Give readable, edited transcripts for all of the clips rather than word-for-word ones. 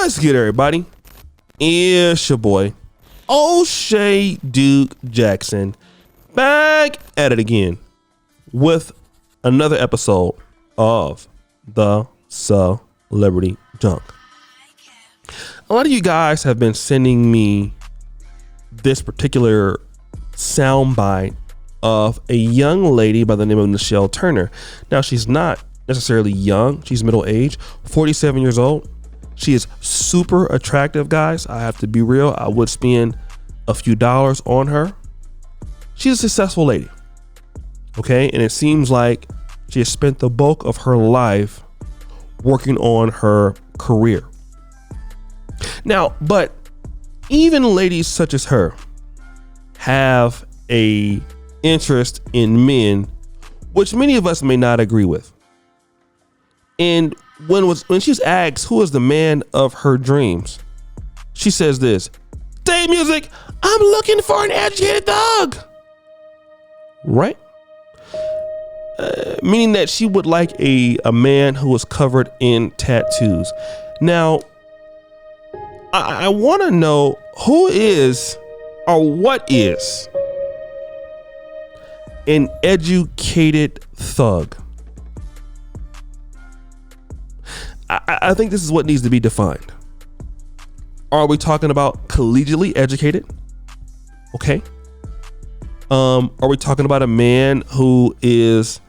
What's good, everybody? It's your boy, O'Shea Duke Jackson, back at it again with another episode of the Celebrity Junk. A lot of you guys have been sending me this particular soundbite of a young lady by the name of Nischelle Turner. Now, she's not necessarily young. She's middle-aged, 47 years old. She is super attractive, guys. I have to be real. I would spend a few dollars on her. She's a successful lady. Okay. And it seems like she has spent the bulk of her life working on her career. Now, but even ladies such as her have a interest in men, which many of us may not agree with. And when she's asked who is the man of her dreams, she says this: "Day music, I'm looking for an educated thug." Right? Meaning that she would like a man who was covered in tattoos. Now, I want to know who is or what is an educated thug. I think this is what needs to be defined. Are we talking about collegiately educated? Okay. Are we talking about a man who is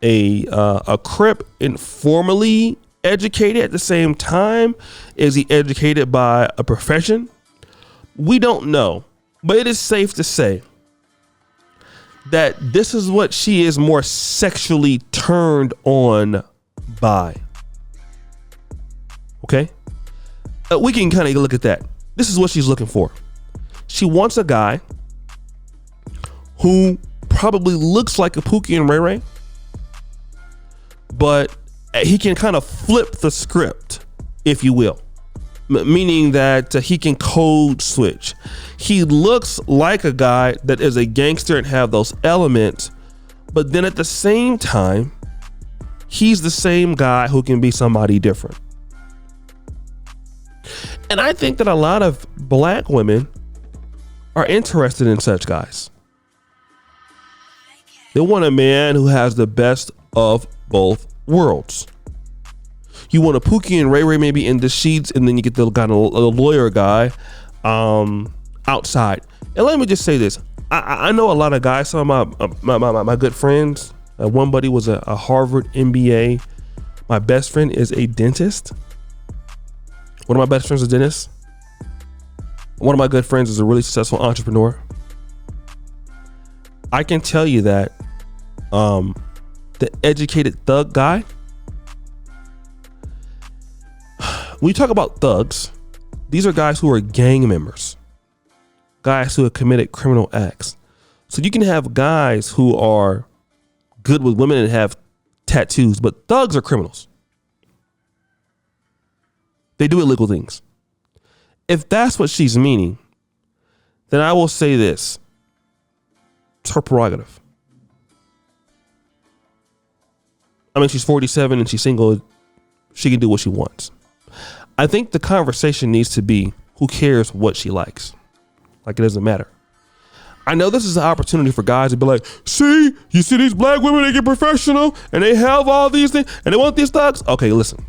a Crip informally educated at the same time? Is he educated by a profession? We don't know, but it is safe to say that this is what she is more sexually turned on by. Okay, we can kind of look at that. This is what she's looking for. She wants a guy who probably looks like a Pookie and Ray Ray, but he can kind of flip the script, if you will, meaning that he can code switch. He looks like a guy that is a gangster and have those elements, but then at the same time, he's the same guy who can be somebody different. And I think that a lot of black women are interested in such guys. They want a man who has the best of both worlds. You want a Pookie and Ray Ray maybe in the sheets, and then you get the kind of lawyer guy outside. And let me just say this. I know a lot of guys, some of my good friends. One buddy was a Harvard MBA. My best friend is a dentist. One of my best friends is a dentist. One of my good friends is a really successful entrepreneur. I can tell you that the educated thug guy, when you talk about thugs, these are guys who are gang members, guys who have committed criminal acts. So you can have guys who are good with women and have tattoos, but thugs are criminals. They do illegal things. If that's what she's meaning, then I will say this: it's her prerogative. I mean, she's 47 and she's single. She can do what she wants. I think the conversation needs to be, who cares what she likes? Like, it doesn't matter. I know this is an opportunity for guys to be like, see, you see these black women, they get professional and they have all these things and they want these thugs. Okay, listen.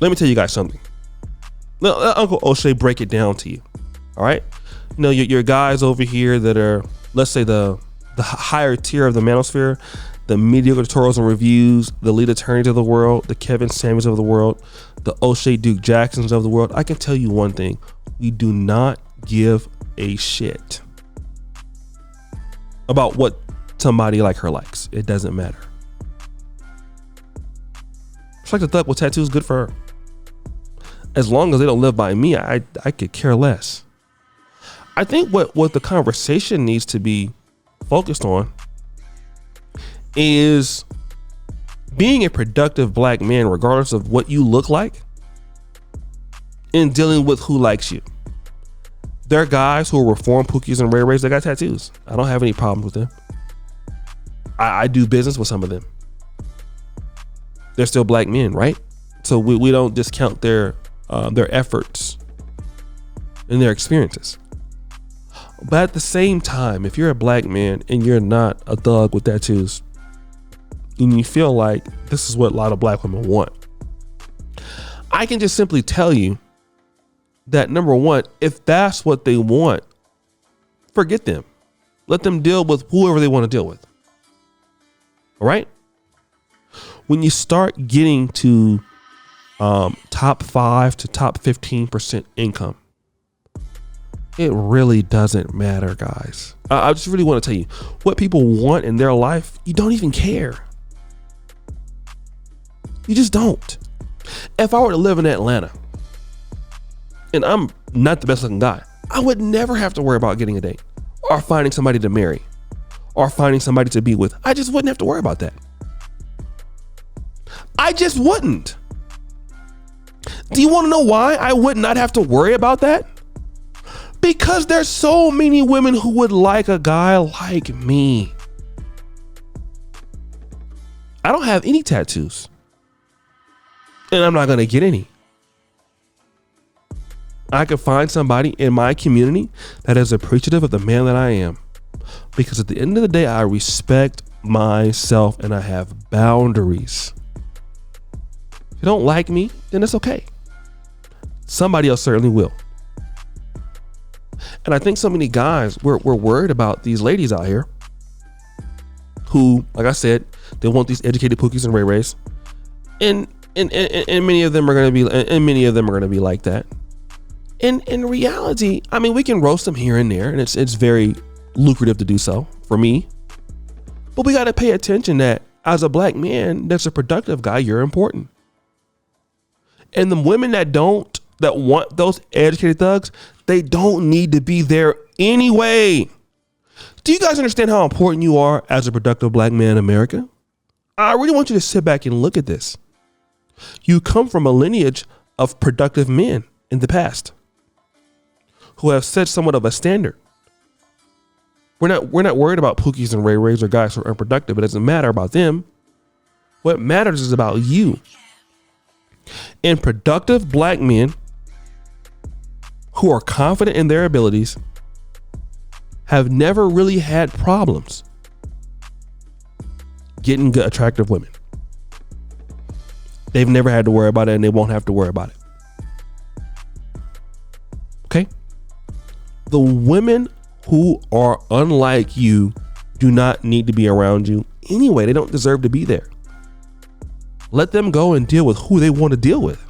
Let me tell you guys something. Let Uncle O'Shea break it down to you. All right. You know, your guys over here that are, let's say, the higher tier of the Manosphere, the mediocre tutorials and reviews, the lead attorneys of the world, the Kevin Samuels of the world, the O'Shea Duke Jacksons of the world. I can tell you one thing: we do not give a shit about what somebody like her likes. It doesn't matter. It's like the thug with tattoos, good for her. As long as they don't live by me, I could care less. I think what the conversation needs to be focused on is being a productive black man, regardless of what you look like, in dealing with who likes you. There are guys who are reformed Pookies and Ray Rays that got tattoos. I don't have any problems with them. I do business with some of them. They're still black men, right? So we don't discount their their efforts and their experiences. But at the same time, if you're a black man and you're not a thug with tattoos, and you feel like this is what a lot of black women want, I can just simply tell you that, number one, if that's what they want, forget them. Let them deal with whoever they want to deal with. All right? When you start getting to top 5 to top 15% income, it really doesn't matter, guys. I just really want to tell you what people want in their life. You don't even care. You just don't. If I were to live in Atlanta and I'm not the best looking guy, I would never have to worry about getting a date or finding somebody to marry or finding somebody to be with. I just wouldn't have to worry about that. I just wouldn't. Do you want to know why I would not have to worry about that? Because there's so many women who would like a guy like me. I don't have any tattoos. And I'm not going to get any. I could find somebody in my community that is appreciative of the man that I am. Because at the end of the day, I respect myself and I have boundaries. If you don't like me, then it's okay. Somebody else certainly will. And I think so many guys, we're worried about these ladies out here who, like I said, they want these educated pookies and ray-rays. And many of them are going to be like that. And in reality, I mean, we can roast them here and there, and it's very lucrative to do so for me. But we got to pay attention that as a black man, that's a productive guy, you're important. And the women that want those educated thugs, they don't need to be there anyway. Do you guys understand how important you are as a productive black man in America? I really want you to sit back and look at this. You come from a lineage of productive men in the past who have set somewhat of a standard. We're not worried about pookies and ray-rays or guys who are unproductive. It doesn't matter about them. What matters is about you. And productive black men who are confident in their abilities have never really had problems getting good, attractive women. They've never had to worry about it, and they won't have to worry about it. Okay? The women who are unlike you do not need to be around you anyway. They don't deserve to be there. Let them go and deal with who they want to deal with.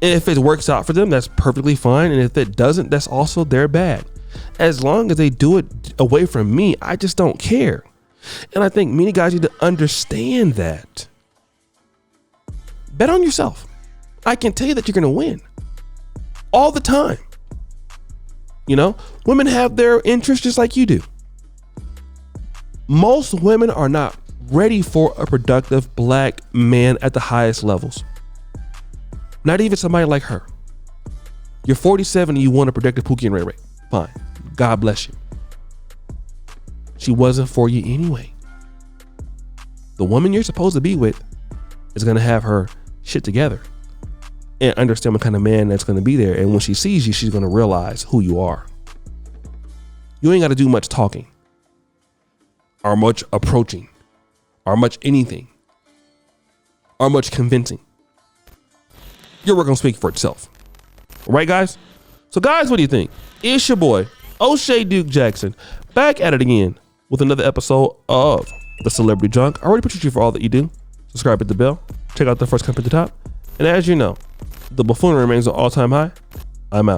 And if it works out for them, that's perfectly fine. And if it doesn't, that's also their bad. As long as they do it away from me, I just don't care. And I think many guys need to understand that. Bet on yourself. I can tell you that you're going to win all the time. You know, women have their interests just like you do. Most women are not ready for a productive black man at the highest levels. Not even somebody like her. You're 47 and you want a productive pookie and ray-ray. Fine. God bless you. She wasn't for you anyway. The woman you're supposed to be with is going to have her shit together and understand what kind of man that's going to be there. And when she sees you, she's going to realize who you are. You ain't got to do much talking or much approaching or much anything or much convincing. Your work gonna speak for itself. All right, guys? So guys, what do you think? It's your boy, O'Shea Duke Jackson, back at it again with another episode of The Celebrity Junk. I already appreciate you for all that you do. Subscribe, hit the bell, check out the first comment at the top. And as you know, the buffoonery remains an all-time high. I'm out.